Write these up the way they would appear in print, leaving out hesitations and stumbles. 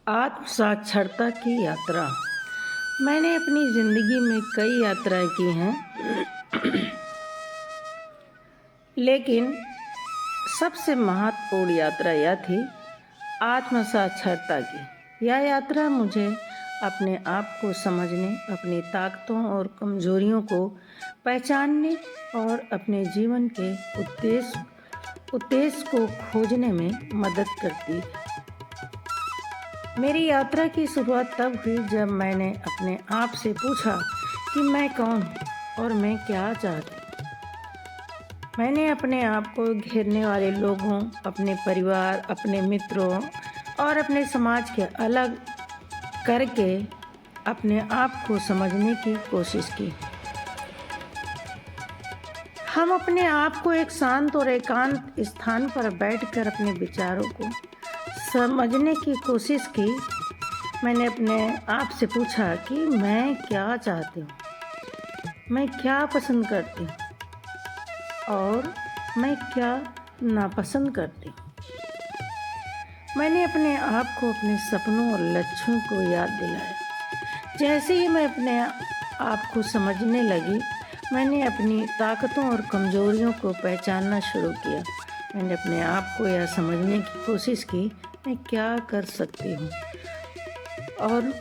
आत्म साक्षरता की यात्रा। मैंने अपनी ज़िंदगी में कई यात्राएं की हैं, लेकिन सबसे महत्वपूर्ण यात्रा यह थी आत्म साक्षरता की। यह यात्रा मुझे अपने आप को समझने, अपनी ताकतों और कमजोरियों को पहचानने और अपने जीवन के उद्देश्य को खोजने में मदद करती है। मेरी यात्रा की शुरुआत तब हुई जब मैंने अपने आप से पूछा कि मैं कौन हूँ और मैं क्या चाहती हूँ। मैंने अपने आप को घेरने वाले लोगों, अपने परिवार, अपने मित्रों और अपने समाज के अलग करके अपने आप को समझने की कोशिश की। हम अपने आप को एक शांत और एकांत स्थान पर बैठकर अपने विचारों को समझने की कोशिश की। मैंने अपने आप से पूछा कि मैं क्या चाहती हूँ, मैं क्या पसंद करती हूँ और मैं क्या नापसंद करती हूँ। मैंने अपने आप को अपने सपनों और लक्ष्यों को याद दिलाया। जैसे ही मैं अपने आप को समझने लगी, मैंने अपनी ताकतों और कमजोरियों को पहचानना शुरू किया। मैंने अपने आप को यह समझने की कोशिश की मैं क्या कर सकती हूँ और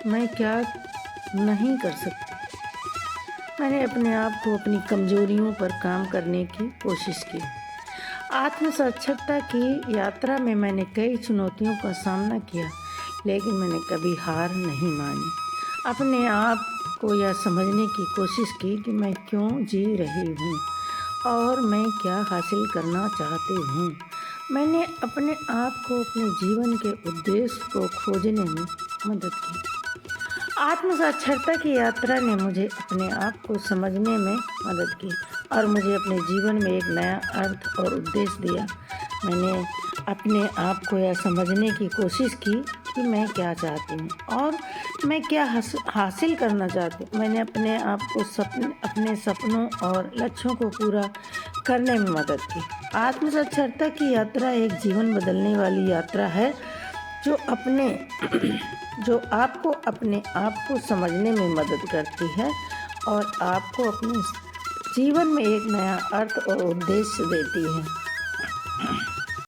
मैं क्या नहीं कर सकती। मैंने अपने आप को अपनी कमजोरियों पर काम करने की कोशिश की। आत्म साक्षरता की यात्रा में मैंने कई चुनौतियों का सामना किया, लेकिन मैंने कभी हार नहीं मानी। अपने आप को यह समझने की कोशिश की कि मैं क्यों जी रही हूँ और मैं क्या हासिल करना चाहती हूँ। मैंने अपने आप को अपने जीवन के उद्देश्य को खोजने में मदद की। आत्म साक्षरता की यात्रा ने मुझे अपने आप को समझने में मदद की और मुझे अपने जीवन में एक नया अर्थ और उद्देश्य दिया। मैंने अपने आप को यह समझने की कोशिश की कि मैं क्या चाहती हूँ और मैं क्या हासिल करना चाहती हूँ। मैंने अपने आप को अपने सपनों और लक्ष्यों को पूरा करने में मदद की। आत्म साक्षरता की यात्रा एक जीवन बदलने वाली यात्रा है जो आपको अपने आप को समझने में मदद करती है और आपको अपने जीवन में एक नया अर्थ और उद्देश्य देती है।